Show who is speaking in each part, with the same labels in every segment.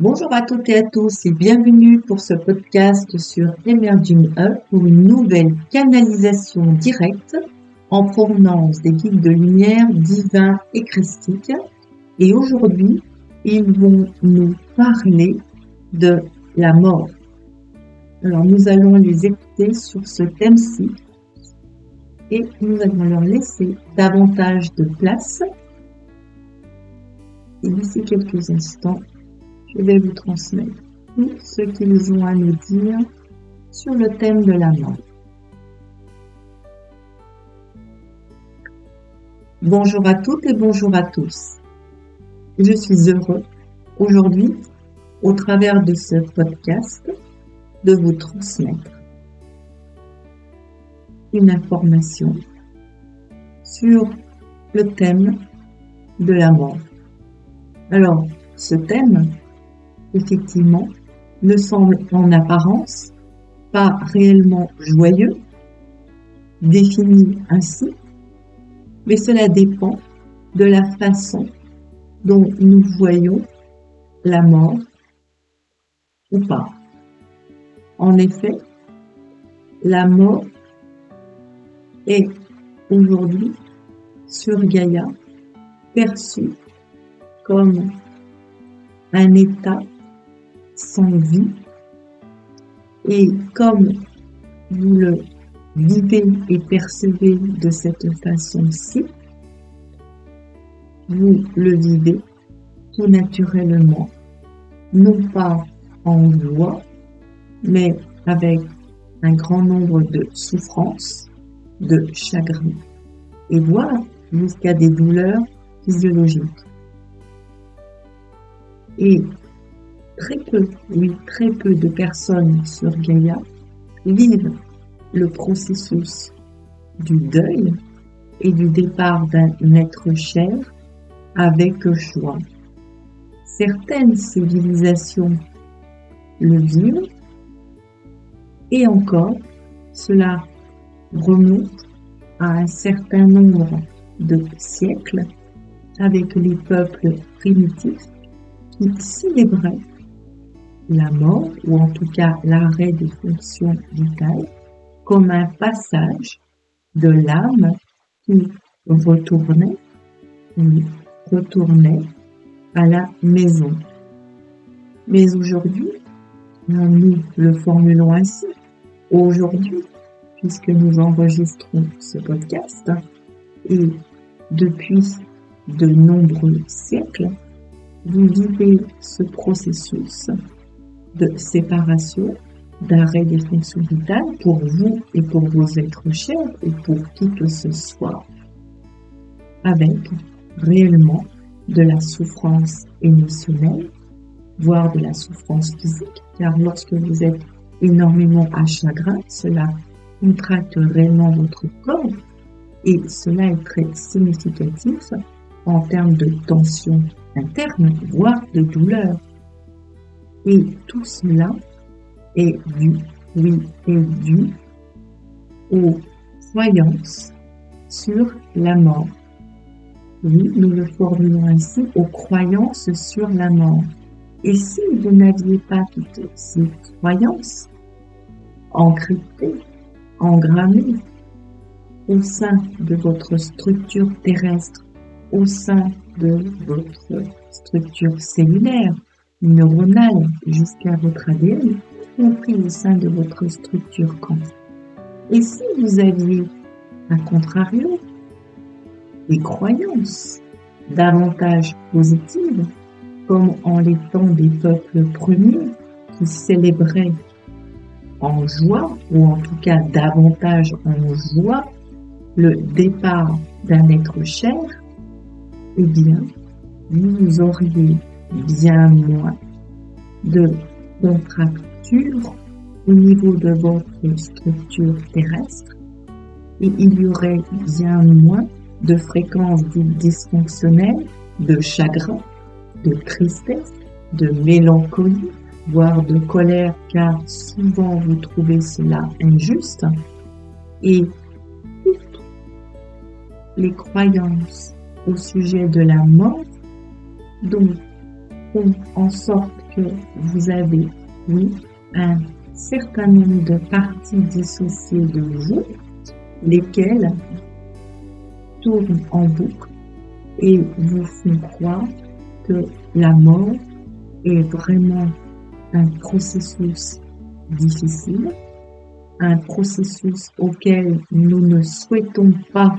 Speaker 1: Bonjour à toutes et à tous et bienvenue pour ce podcast sur Emerging Up pour une nouvelle canalisation directe en provenance des guides de lumière divins et christiques. Et aujourd'hui, ils vont nous parler de la mort. Alors nous allons les écouter sur ce thème-ci et nous allons leur laisser davantage de place. Et d'ici quelques instants, je vais vous transmettre tout ce qu'ils ont à nous dire sur le thème de la mort. Bonjour à toutes et bonjour à tous. Je suis heureux aujourd'hui, au travers de ce podcast, de vous transmettre une information sur le thème de la mort. Alors, ce thème, effectivement, ne semble en apparence pas réellement joyeux, défini ainsi, mais cela dépend de la façon dont nous voyons la mort ou pas. En effet, la mort est aujourd'hui sur Gaïa perçue comme un état sans vie, et comme vous le vivez et percevez de cette façon-ci, vous le vivez tout naturellement, non pas en joie, mais avec un grand nombre de souffrances, de chagrin, et voire jusqu'à des douleurs physiologiques. Et très peu de personnes sur Gaïa vivent le processus du deuil et du départ d'un être cher avec joie. Certaines civilisations le vivent et encore, cela remonte à un certain nombre de siècles avec les peuples primitifs qui célébraient la mort, ou en tout cas l'arrêt des fonctions vitales, comme un passage de l'âme qui retournait à la maison. Mais aujourd'hui, nous le formulons ainsi, aujourd'hui, puisque nous enregistrons ce podcast, et depuis de nombreux siècles, vous vivez ce processus de séparation, d'arrêt des fonctions vitales pour vous et pour vos êtres chers et pour qui que ce soit, avec réellement de la souffrance émotionnelle, voire de la souffrance physique, car lorsque vous êtes énormément à chagrin, cela contracte réellement votre corps et cela est très significatif en termes de tension interne, voire de douleur. Et tout cela est dû aux croyances sur la mort. Oui, nous le formulons ainsi, aux croyances sur la mort. Et si vous n'aviez pas toutes ces croyances encryptées, engrammées au sein de votre structure terrestre, au sein de votre structure cellulaire, neuronale, jusqu'à votre ADN, y compris au sein de votre structure quantique. Et si vous aviez, à contrario, des croyances davantage positives, comme en les temps des peuples premiers qui célébraient en joie, ou en tout cas davantage en joie, le départ d'un être cher, eh bien, vous auriez bien moins de contractures au niveau de votre structure terrestre et il y aurait bien moins de fréquences dites dysfonctionnelles, de chagrin, de tristesse, de mélancolie, voire de colère, car souvent vous trouvez cela injuste. Et toutes les croyances au sujet de la mort, donc, font en sorte que vous avez, oui, un certain nombre de parties dissociées de vous, lesquelles tournent en boucle et vous font croire que la mort est vraiment un processus difficile, un processus auquel nous ne souhaitons pas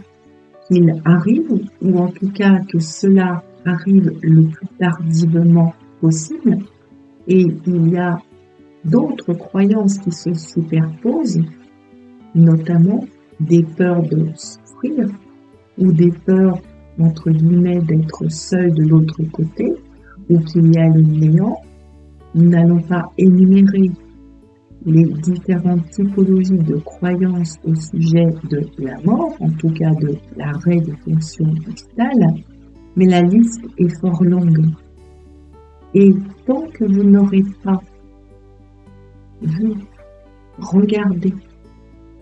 Speaker 1: qu'il arrive, ou en tout cas que cela arrive le plus tardivement possible. Et il y a d'autres croyances qui se superposent, notamment des peurs de souffrir ou des peurs, entre guillemets, d'être seul de l'autre côté ou qu'il y a le néant. Nous n'allons pas énumérer les différentes typologies de croyances au sujet de la mort, en tout cas de l'arrêt des fonctions vitales, mais la liste est fort longue. Et tant que vous n'aurez pas vu, regardé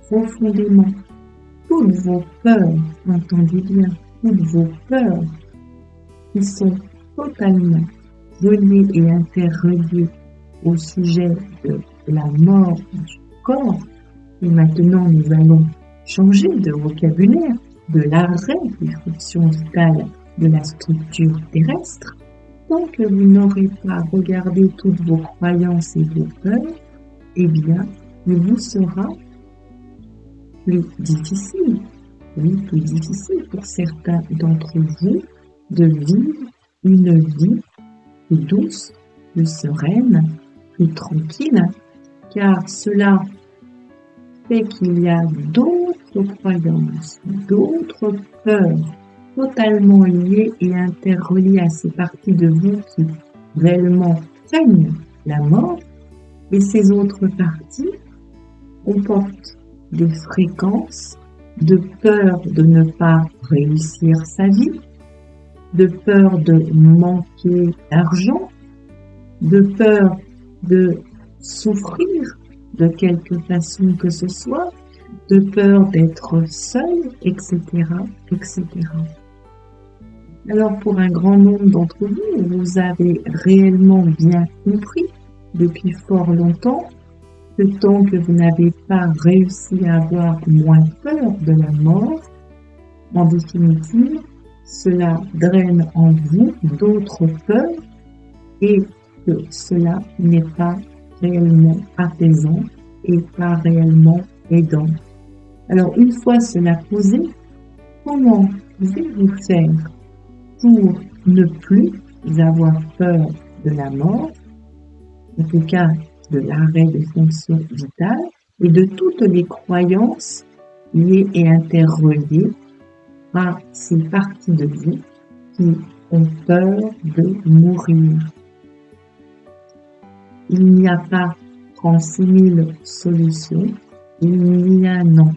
Speaker 1: profondément toutes vos peurs, entendez bien, toutes vos peurs qui sont totalement reliées et interreliées au sujet de la mort du corps, et maintenant nous allons changer de vocabulaire, de l'arrêt des fonctions vitales de la structure terrestre. Tant que vous n'aurez pas regardé toutes vos croyances et vos peurs, eh bien, il vous sera plus difficile, oui, plus difficile pour certains d'entre vous de vivre une vie plus douce, plus sereine, plus tranquille, car cela fait qu'il y a d'autres croyances, d'autres peurs totalement liées et interreliées à ces parties de vous qui réellement craignent la mort, et ces autres parties comportent des fréquences de peur de ne pas réussir sa vie, de peur de manquer d'argent, de peur de souffrir de quelque façon que ce soit, de peur d'être seul, etc., etc. Alors pour un grand nombre d'entre vous, vous avez réellement bien compris depuis fort longtemps que tant que vous n'avez pas réussi à avoir moins peur de la mort, en définitive, cela draine en vous d'autres peurs et que cela n'est pas réellement apaisant et pas réellement aidant. Alors une fois cela posé, comment pouvez-vous faire pour ne plus avoir peur de la mort, en tout cas de l'arrêt des fonctions vitales et de toutes les croyances liées et interreliées à ces parties de vous qui ont peur de mourir? Il n'y a pas 36 000 solutions, il n'y en a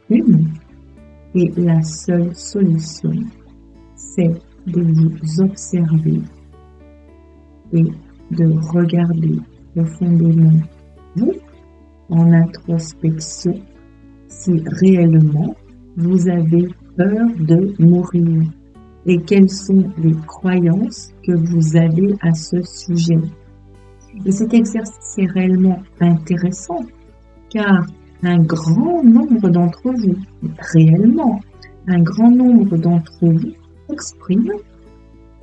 Speaker 1: une, et la seule solution, c'est de vous observer et de regarder profondément vous, en introspection, si réellement vous avez peur de mourir et quelles sont les croyances que vous avez à ce sujet. Et cet exercice est réellement intéressant car un grand nombre d'entre vous, réellement, un grand nombre d'entre vous expriment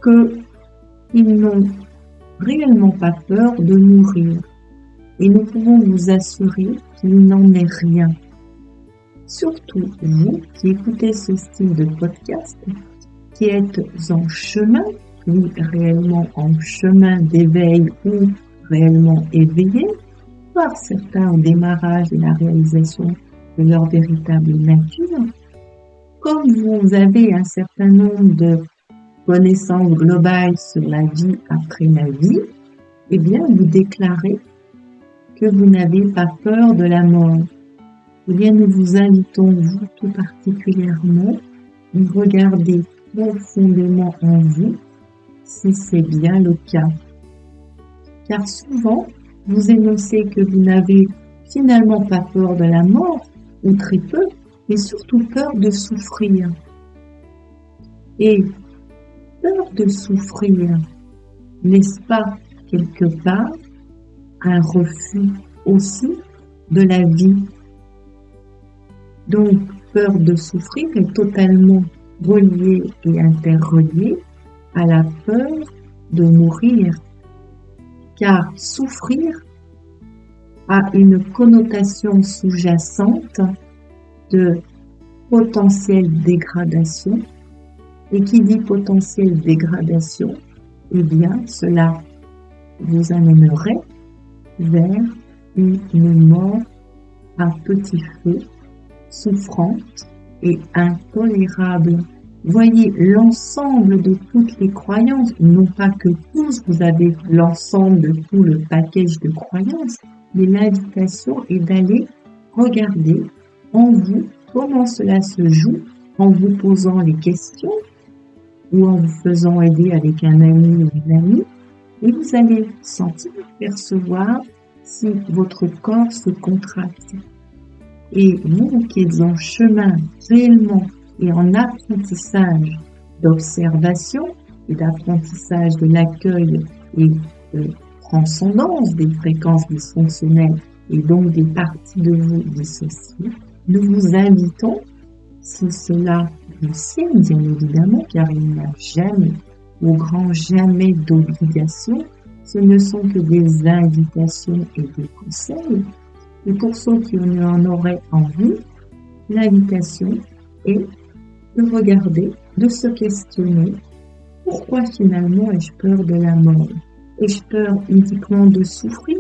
Speaker 1: qu'ils n'ont réellement pas peur de mourir. Et nous pouvons vous assurer qu'il n'en est rien. Surtout vous qui écoutez ce style de podcast, qui êtes en chemin, oui, réellement en chemin d'éveil ou réellement éveillé, voire certains au démarrage de la réalisation de leur véritable nature. Comme vous avez un certain nombre de connaissances globales sur la vie après la vie, eh bien, vous déclarez que vous n'avez pas peur de la mort. Eh bien, nous vous invitons, vous tout particulièrement, à regarder profondément en vous si c'est bien le cas. Car souvent, vous énoncez que vous n'avez finalement pas peur de la mort, ou très peu, mais surtout peur de souffrir. Et peur de souffrir, n'est-ce pas quelque part un refus aussi de la vie? Donc, peur de souffrir est totalement reliée et interreliée à la peur de mourir, car souffrir a une connotation sous-jacente de potentielle dégradation, et qui dit potentielle dégradation, eh bien, cela vous amènerait vers une mort à petit feu, souffrante et intolérable. Voyez l'ensemble de toutes les croyances, non pas que tous vous avez l'ensemble de tout le package de croyances, mais l'invitation est d'aller regarder en vous comment cela se joue en vous posant les questions ou en vous faisant aider avec un ami ou une amie, et vous allez sentir, percevoir si votre corps se contracte. Et vous qui êtes en chemin réellement et en apprentissage d'observation et d'apprentissage de l'accueil et de transcendance des fréquences dysfonctionnelles et donc des parties de vous dissociées, nous vous invitons, si cela vous signe bien évidemment, car il n'y a jamais, au grand jamais d'obligation, ce ne sont que des invitations et des conseils. Et pour ceux qui en auraient envie, l'invitation est de regarder, de se questionner, pourquoi finalement ai-je peur de la mort? Ai-je peur uniquement de souffrir?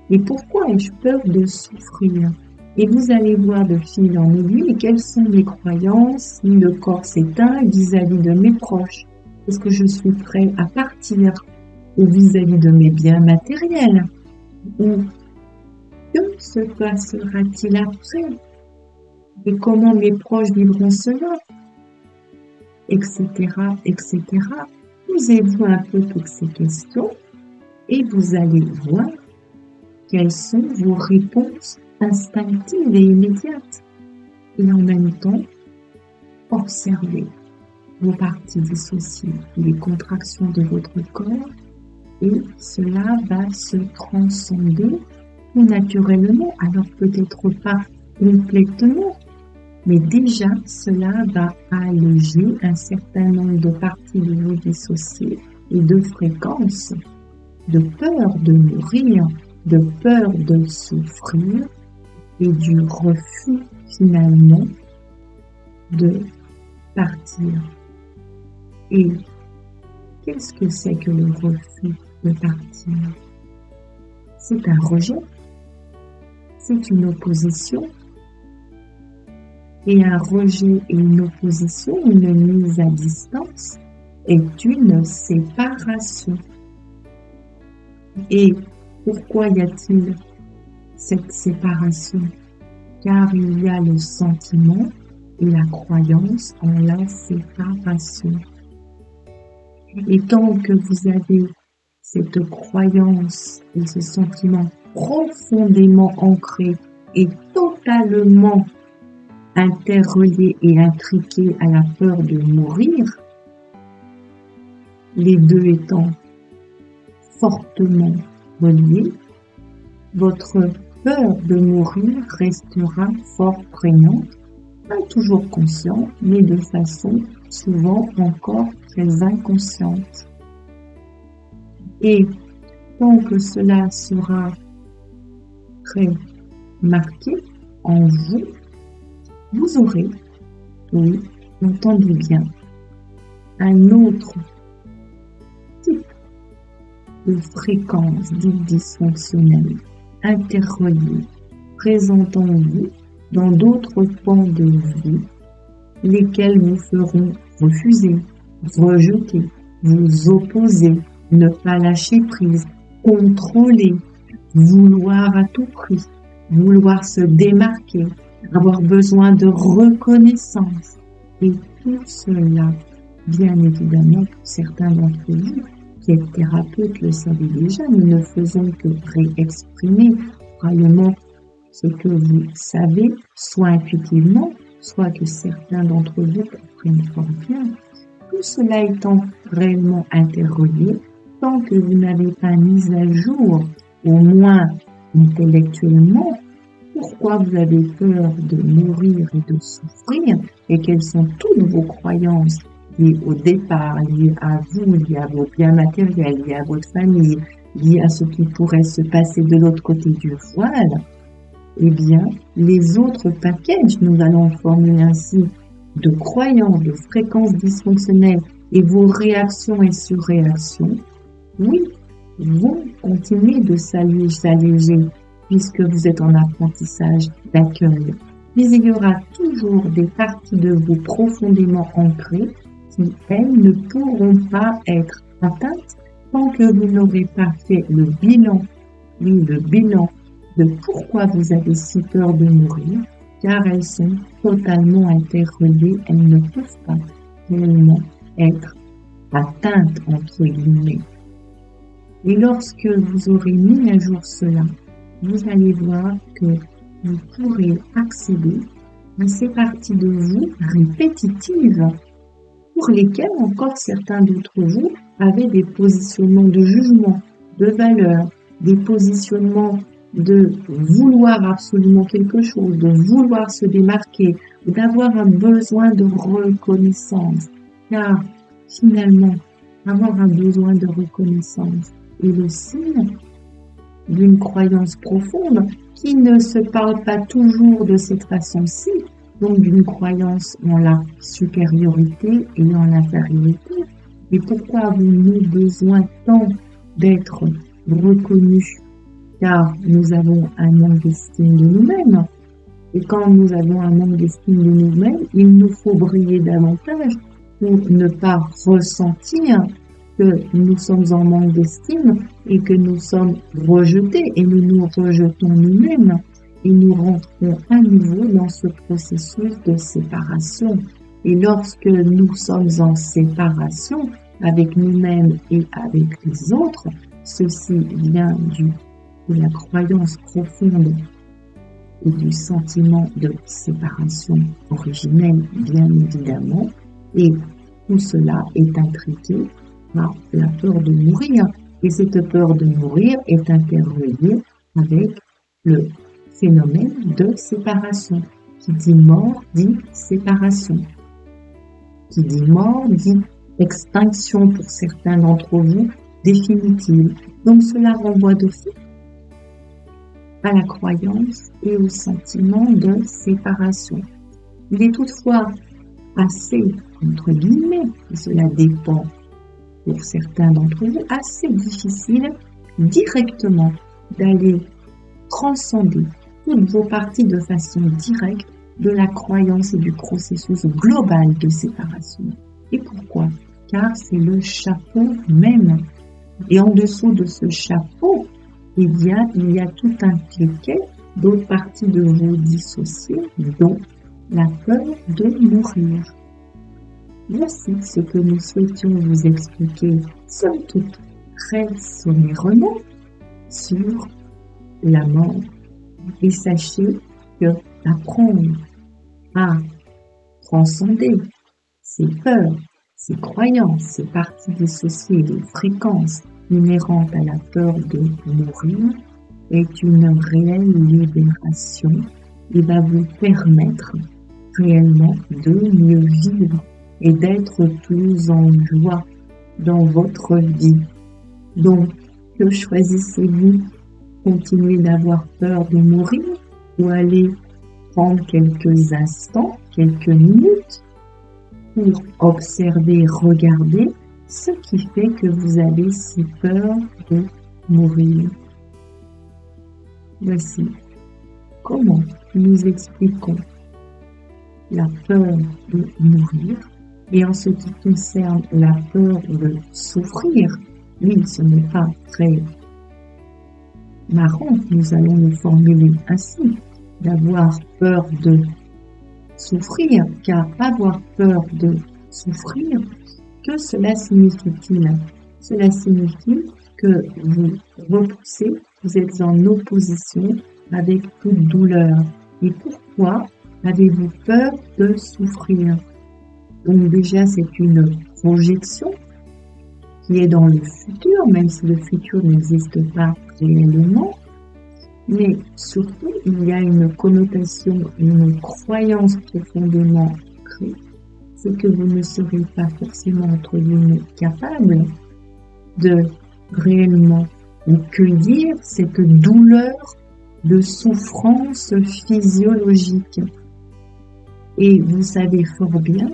Speaker 1: Et pourquoi ai-je peur de souffrir? Et vous allez voir de fil en aiguille quelles sont mes croyances si le corps s'éteint vis-à-vis de mes proches. Est-ce que je suis prêt à partir ou vis-à-vis de mes biens matériels? Ou que se passera-t-il après? Et comment mes proches vivront cela? Etc., etc. Posez-vous un peu toutes ces questions et vous allez voir quelles sont vos réponses instinctives et immédiates. Et en même temps, observez vos parties dissociées, les contractions de votre corps, et cela va se transcender tout naturellement, alors peut-être pas complètement, mais déjà cela va alléger un certain nombre de parties de vous dissociées et de fréquences, de peur de mourir, de peur de souffrir et du refus finalement de partir. Et qu'est-ce que c'est que le refus de partir? C'est un rejet, c'est une opposition. Et un rejet et une opposition, une mise à distance, est une séparation. Et pourquoi y a-t-il cette séparation? Car il y a le sentiment et la croyance en la séparation. Et tant que vous avez cette croyance et ce sentiment profondément ancré et totalement interrelié et intriqué à la peur de mourir, les deux étant fortement reliés, votre peur de mourir restera fort prégnante, pas toujours consciente, mais de façon souvent encore très inconsciente. Et tant que cela sera très marqué en vous, vous aurez, oui, entendez bien, un autre type de fréquence dite dysfonctionnelle, interreliés, présents en vous dans d'autres pans de vie, lesquels vous feront refuser, rejeter, vous opposer, ne pas lâcher prise, contrôler, vouloir à tout prix, vouloir se démarquer, avoir besoin de reconnaissance. Et tout cela, bien évidemment, pour certains d'entre vous, qui êtes thérapeutes le savez déjà, nous ne faisons que réexprimer probablement ce que vous savez, soit intuitivement, soit que certains d'entre vous comprennent fort bien. Tout cela étant réellement interrelié, tant que vous n'avez pas mis à jour, au moins intellectuellement, pourquoi vous avez peur de mourir et de souffrir, et quelles sont toutes vos croyances liées au départ, liées à vous, liées à vos biens matériels, liées à votre famille, liées à ce qui pourrait se passer de l'autre côté du voile, eh bien, les autres packages, nous allons formuler ainsi, de croyances, de fréquences dysfonctionnelles et vos réactions et surréactions, oui, vont continuer de s'alléger puisque vous êtes en apprentissage d'accueil. Mais il y aura toujours des parties de vous profondément ancrées qui, elles, ne pourront pas être atteintes tant que vous n'aurez pas fait le bilan, oui, le bilan de pourquoi vous avez si peur de mourir, car elles sont totalement interreliées, elles ne peuvent pas réellement être atteintes, entre guillemets. Et lorsque vous aurez mis à jour cela, vous allez voir que vous pourrez accéder à ces parties de vous répétitives pour lesquelles encore certains d'entre vous avaient des positionnements de jugement, de valeur, des positionnements de vouloir absolument quelque chose, de vouloir se démarquer, d'avoir un besoin de reconnaissance. Car finalement, avoir un besoin de reconnaissance est le signe d'une croyance profonde qui ne se parle pas toujours de cette façon-ci, donc d'une croyance en la supériorité et en l'infériorité. Et pourquoi avons-nous besoin tant d'être reconnus? Car nous avons un manque d'estime de nous-mêmes. Et quand nous avons un manque d'estime de nous-mêmes, il nous faut briller davantage pour ne pas ressentir que nous sommes en manque d'estime et que nous sommes rejetés et nous nous rejetons nous-mêmes et nous rentrons à nouveau dans ce processus de séparation. Et lorsque nous sommes en séparation avec nous-mêmes et avec les autres, ceci vient de la croyance profonde et du sentiment de séparation originelle, bien évidemment, et tout cela est intriqué par la peur de mourir. Et cette peur de mourir est interreliée avec le phénomène de séparation. Qui dit mort dit séparation. Qui dit mort dit extinction pour certains d'entre vous définitive. Donc cela renvoie de fait à la croyance et au sentiment de séparation. Il est toutefois assez, entre guillemets, et cela dépend pour certains d'entre vous, assez difficile directement d'aller transcender toutes vos parties de façon directe de la croyance et du processus global de séparation. Et pourquoi? Car c'est le chapeau même. Et en dessous de ce chapeau, il y a tout un cliquet d'autres parties de vous dissociées, dont la peur de mourir. Voici ce que nous souhaitions vous expliquer, somme toute très sommairement, sur la mort. Et sachez que apprendre à transcender ces peurs, ces croyances, ces parties dissociées, les fréquences inhérentes à la peur de mourir est une réelle libération et va vous permettre réellement de mieux vivre et d'être plus en joie dans votre vie. Donc, que choisissez-vous? Continuer d'avoir peur de mourir ou aller prendre quelques instants, quelques minutes pour observer, regarder ce qui fait que vous avez si peur de mourir. Voici comment nous expliquons la peur de mourir. Et en ce qui concerne la peur de souffrir, oui, ce n'est pas très marrant, nous allons le formuler ainsi, d'avoir peur de souffrir, car avoir peur de souffrir, que cela signifie-t-il? Cela signifie que vous repoussez, vous êtes en opposition avec toute douleur. Et pourquoi avez-vous peur de souffrir? Donc déjà, c'est une projection qui est dans le futur, même si le futur n'existe pas réellement. Mais surtout, il y a une connotation, une croyance profondément ancrée, c'est que vous ne serez pas forcément, entre guillemets, capable de réellement accueillir cette douleur de souffrance physiologique. Et vous savez fort bien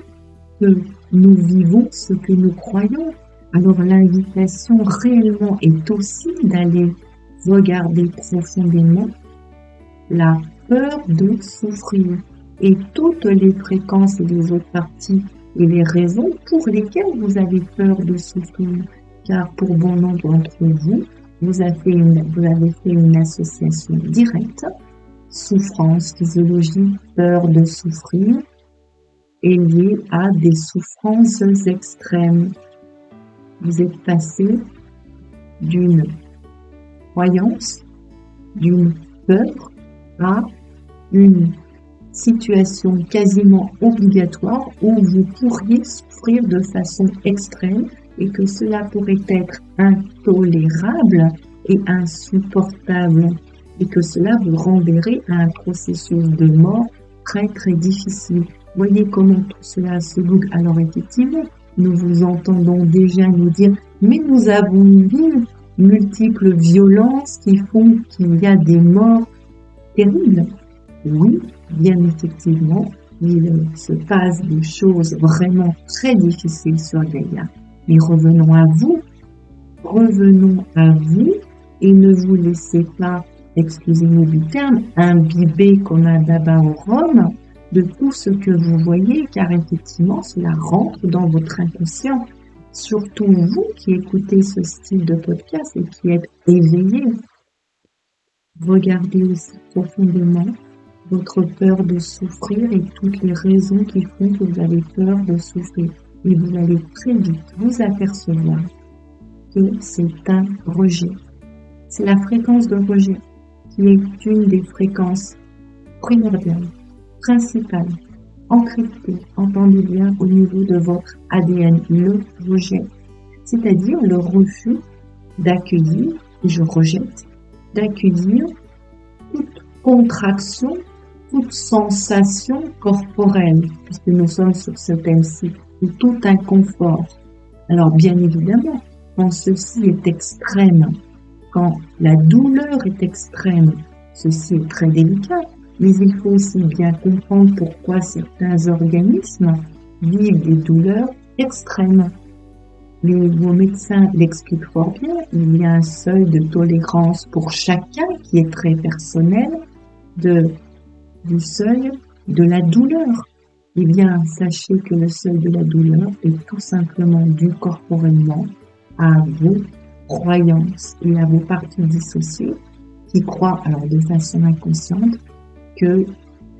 Speaker 1: que nous vivons ce que nous croyons. Alors l'invitation réellement est aussi d'aller regarder profondément la peur de souffrir et toutes les fréquences et les autres parties et les raisons pour lesquelles vous avez peur de souffrir. Car pour bon nombre d'entre vous, vous avez fait une association directe, souffrance physiologique, peur de souffrir, est liée à des souffrances extrêmes. Vous êtes passé d'une croyance, d'une peur à une situation quasiment obligatoire où vous pourriez souffrir de façon extrême et que cela pourrait être intolérable et insupportable et que cela vous renverrait à un processus de mort très très difficile. Voyez comment tout cela se boucle. Alors effectivement, nous vous entendons déjà nous dire « mais nous avons vu multiples violences qui font qu'il y a des morts terribles ». Oui, bien effectivement, il se passe des choses vraiment très difficiles sur Gaïa. Mais revenons à vous et ne vous laissez pas, excusez-moi du terme, imbiber comme un baba au rhum de tout ce que vous voyez, car effectivement, cela rentre dans votre inconscient. Surtout vous qui écoutez ce style de podcast et qui êtes éveillés. Regardez aussi profondément votre peur de souffrir et toutes les raisons qui font que vous avez peur de souffrir. Et vous allez très vite vous apercevoir que c'est un rejet. C'est la fréquence de rejet qui est une des fréquences primordiales, principales, encryptées, entendez bien, au niveau de votre ADN, le rejet. C'est-à-dire le refus d'accueillir, et je rejette, d'accueillir toute contraction, toute sensation corporelle, puisque nous sommes sur ce thème-ci, ou tout inconfort. Alors bien évidemment, quand ceci est extrême, quand la douleur est extrême, ceci est très délicat, mais il faut aussi bien comprendre pourquoi certains organismes vivent des douleurs extrêmes. Vos médecins l'expliquent fort bien, il y a un seuil de tolérance pour chacun qui est très personnel du seuil de la douleur. Eh bien, sachez que le seuil de la douleur est tout simplement dû corporellement à vos croyances et à vos parties dissociées qui croient, alors de façon inconsciente, que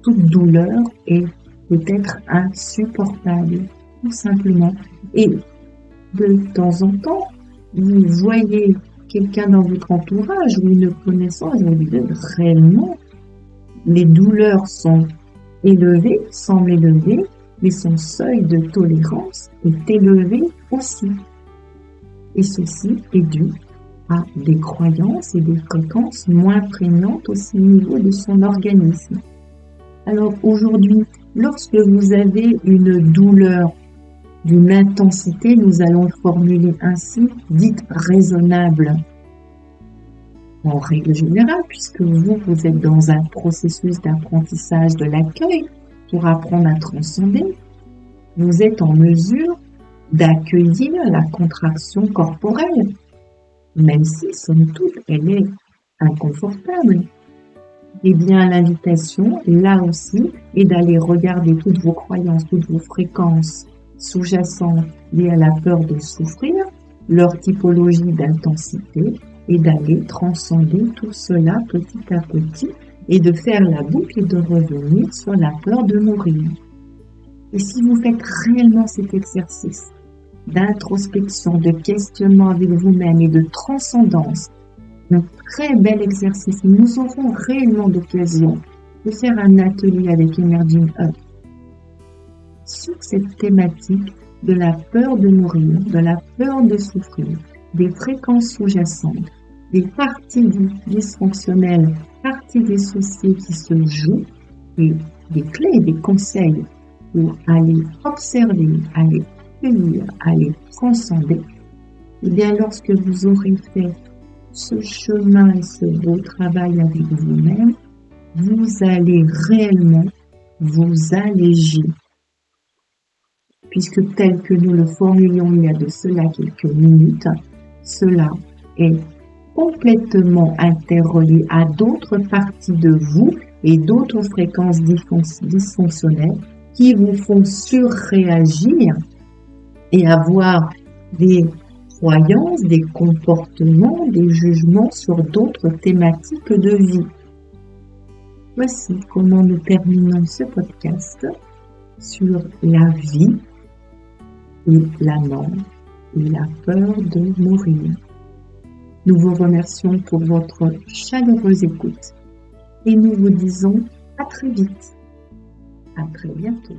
Speaker 1: toute douleur peut être insupportable, tout simplement. Et de temps en temps, vous voyez quelqu'un dans votre entourage ou une connaissance, vous dites réellement, les douleurs sont élevées, semblent élevées, mais son seuil de tolérance est élevé aussi. Et ceci est dû à des croyances et des fréquences moins prégnantes aussi au niveau de son organisme. Alors aujourd'hui, lorsque vous avez une douleur d'une intensité, nous allons le formuler ainsi, dite raisonnable, en règle générale, puisque vous êtes dans un processus d'apprentissage de l'accueil pour apprendre à transcender, vous êtes en mesure d'accueillir la contraction corporelle, même si, somme toute, elle est inconfortable. Eh bien, l'invitation, là aussi, est d'aller regarder toutes vos croyances, toutes vos fréquences sous-jacentes liées à la peur de souffrir, leur typologie d'intensité, et d'aller transcender tout cela petit à petit et de faire la boucle et de revenir sur la peur de mourir. Et si vous faites réellement cet exercice d'introspection, de questionnement avec vous-même et de transcendance, un très bel exercice. Nous aurons réellement l'occasion de faire un atelier avec Emerging Up sur cette thématique de la peur de mourir, de la peur de souffrir, des fréquences sous-jacentes, des parties dysfonctionnelles, parties dissociées qui se jouent, et des clés, des conseils pour aller observer, aller cueillir, aller transcender. Et bien, lorsque vous aurez fait ce chemin et ce beau travail avec vous-même, vous allez réellement vous alléger. Puisque tel que nous le formulions il y a de cela quelques minutes, cela est complètement interrelié à d'autres parties de vous et d'autres fréquences dysfonctionnelles qui vous font surréagir et avoir des croyances, des comportements, des jugements sur d'autres thématiques de vie. Voici comment nous terminons ce podcast sur la vie et la mort et la peur de mourir. Nous vous remercions pour votre chaleureuse écoute et nous vous disons à très vite. À très bientôt.